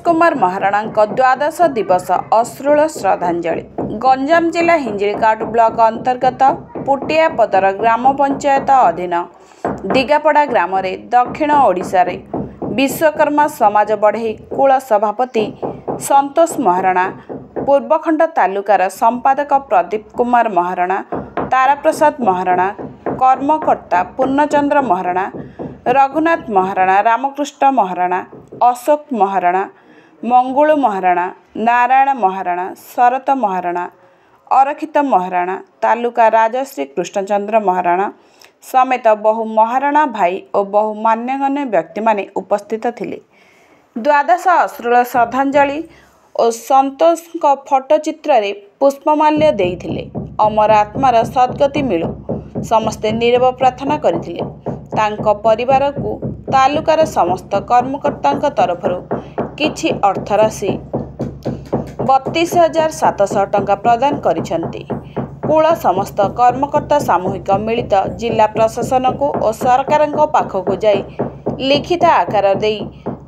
कुमार महाराणा द्वादश दिवस अश्रुल श्रद्धांजलि। गंजाम जिला हिंजिलकाट ब्लॉक अंतर्गत पुटियापदर ग्राम पंचायत अधीन दिगापड़ा ग्राम दक्षिण ओडिशा रे विश्वकर्मा समाज बढ़ई कुल सभापति संतोष महाराणा, पूर्वखंड तालुकार संपादक प्रदीप कुमार महाराणा, ताराप्रसाद महाराणा, कर्मकर्ता पूर्णचंद्र महाराणा, रघुनाथ महाराणा, रामकृष्ण महाराणा, अशोक महाराणा, मंगुलू महाराणा, नारायण महाराणा, शरत महाराणा, अरखित महाराणा, तालुका राजश्री कृष्णचंद्र महाराणा समेत बहु महाराणा भाई और बहु मान्यगण्य व्यक्ति माने उपस्थित थिले। द्वादश अश्रुल श्रद्धांजलि और संतोष फोटोचित्र रे पुष्पमाल्य देइथिले। अमर आत्मार सद्गति मिलू समस्ते नीरव प्रार्थना करथिले। तांको परिवार को तालुकार समस्त कर्मकर्ता तरफ किछि अर्थराशि 32,700 टंका प्रदान करिसेंती। कुल समस्त कर्मकर्ता सामूहिक मिलित जिला प्रशासन को और सरकार पाखक जाई लिखित आकार देई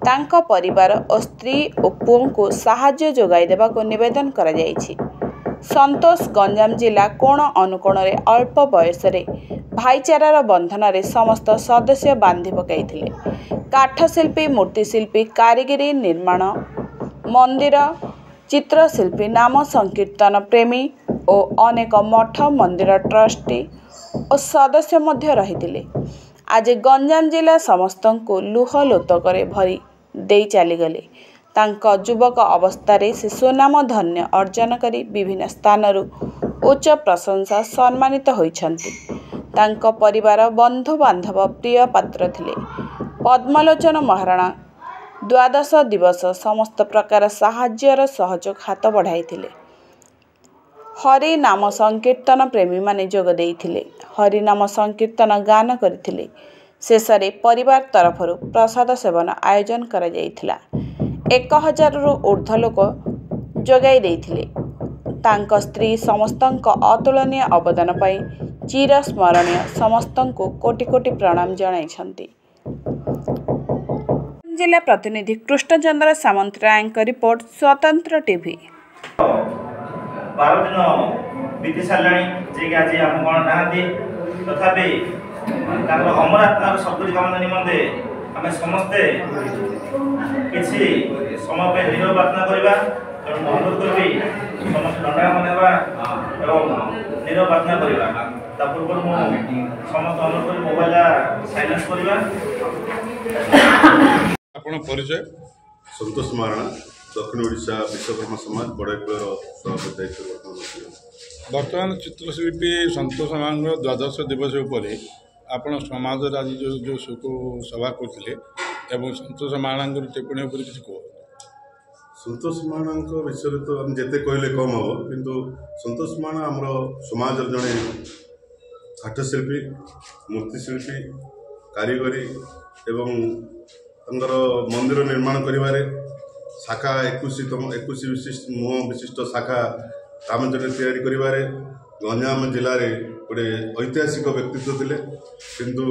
तांको परिवार और स्त्री और पुओं को साहाय्य जोगाई देबा को निवेदन करा जायछि। संतोष गंजाम जिला कोण अनुकोण रे अल्प बयस रे भाईचारार बंधन रे समस्त सदस्य बांधि पकाइथिले। काठशिल्पी, मूर्तिशिल्पी, कारीगिरी, निर्माण, मंदिर, चित्रशिल्पी, नाम संकीर्तन प्रेमी और अनेक मठ मंदिर ट्रस्टी और सदस्य मध्य रहिथिले। आज गंजाम जिला समस्त को लुह लोतक भरी दे चलीगले। तांको युवक अवस्था से सुनाम धन्य अर्जन करी विभिन्न स्थान उच्च प्रशंसा सम्मानित होइछन्ति। तांको परिवार बंधु बांधव प्रिय पात्र थिले। पद्मलोचन महाराणा द्वादश दिवस समस्त प्रकार साहाय्यर सहयोग हाथ बढ़ाइथिले। हरि नाम संकीर्तन प्रेमी माने जोग देइथिले। हरि नाम संकीर्तन गान करथिले। शेषरे परिवार तरफ प्रसाद सेवन आयोजन करा जाइथिला। 1000 रु ऊर्ध्व लोक जोगाई देइथिले। तांको स्त्री समस्तंक अतुलनीय अवदान पाई चिर स्मरणीय समस्तंको कोटि कोटि प्रणाम जणाइछन्ति। जिला प्रतिनिधि कृष्णचंद्र सामंतरायଙ୍କ रिपोर्ट स्वतंत्र टीवी। 12 दिन बीती सारे जे आज आम कौन नहांती तथापि अमर आत्मार सद्गति कामना निमंते आम समस्ते किसी समय नीरव प्रार्थना करवा अनुरोध करी समस्त दंडायमान होगा और नीरव प्रार्थना करवा। पूर्व समस्त अनुरोध कर मोबाइल साइलेंस करवा। आपन परिचय? संतोष महाराणा, दक्षिण ओडिशा विश्वकर्मा समाज बड़ाईपुर सभापति दायित्व। बर्तमान चित्रशिल्पी संतोष महाराणा द्वादश दिवस उपर आपण समाज आज जो सभा करते संतोष महाराणा टिप्पणी उपर किसी कह। संतोष महाराणा विषय तो हम जिते कहले कम हम, किंतु संतोष महाराणा आमर समाज जड़े काठशिल्पी, मूर्तिशिल्पी, कारीगरी एवं मंदिर निर्माण करिवारे शाखा 21 विशिष्ट मुह विशिष्ट शाखा रामचंद्र तैयारी करिवारे गंजाम जिले में गोटे ऐतिहासिक व्यक्तित्व थिले। किंतु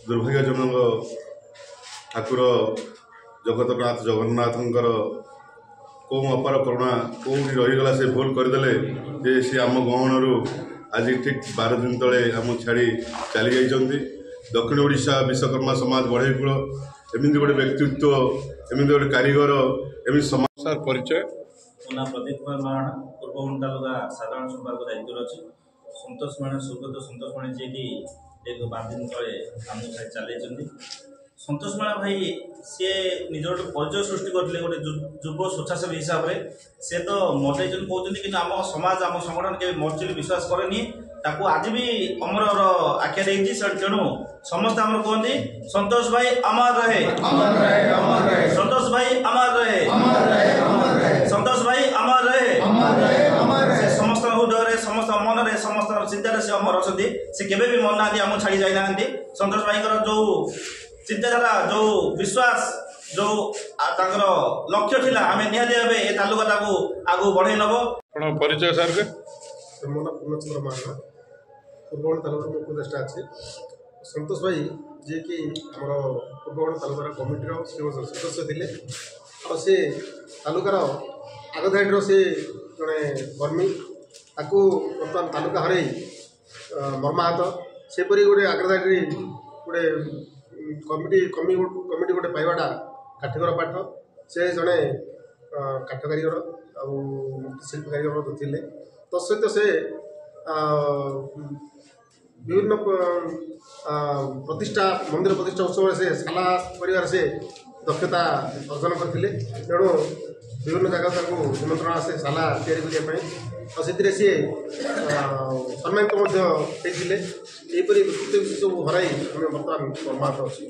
दुर्भाग्यजनक ठाकुर जगतनाथ जगन्नाथंकर कौन अपार करुणा कौटी रहीगला से भूल करदे जे सी आम गहणरू आज ठीक 12 दिन तले आम छाड़ी चली जाइछन्ति। दक्षिण ओडिशा विश्वकर्मा समाज बढ़ईपुर एमती गोटे व्यक्तित्व, एमती गोटे कारीगर, एमती समाज। सर परिचय? ना प्रदीप कुमार महाराणा, पूर्वखंड तालुका साधारण संपादक दायित्व अच्छी। संतोष महाराणा स्वर्गत संतोष महाराणा जी की दीर्घ 12 दिन तले आम चलती। संतोष महाराणा भाई सी निज गोटे परिचय सृष्टि करते गोटे युव स्वेच्छासेवी हिसाब से सी तो मरजाइन कहते कि आम समाज आम संगठन के मर्जी विश्वास कैनि ताकू आज भी अमर आख्या देती। तेणु समस्त आम कहते संतोष भाई अमर रहे, संतोष भाई अमर रहे, संतोष भाई अमर रहे। समस्त हृदय समस्त मन में समस्त चिंतार से अमर अच्छा से केवे भी मन ना आम छाड़ी जाना। संतोष भाई जो चिंताधारा जो विश्वास जो लक्ष्य थिला आम निहाती भाव ए तालुका आगू बढ़े नब। परिचय सर के? मो ना पूर्णचंद्र महाराणा, पूर्वखंड तालुका में उपदेष्टा अच्छे। संतोष भाई जी कि आम पूर्वखंड तालुकार कमिटर सदस्य थे। और से तालुकार आगधाड़ी से जड़े कर्मी ताकू बर्तमान तालुका हर मर्माहत सेपरी गोटे आगधाड़ी गोटे कमिटी गोटे पाइबाटा काठिगर पाठ से जड़े काठ कारीगर शिल्प कारीगर थे तत्सत से विभिन्न प्रतिष्ठा मंदिर प्रतिष्ठा उत्सव से शाला परिवार से दक्षता अर्जन करते तेणु विभिन्न जगह निमंत्रण आसे शाला या और से सी सम्मानित होते यहपरी व्यक्तित्व सब हर बर्तमान मर्माहत अच्छी।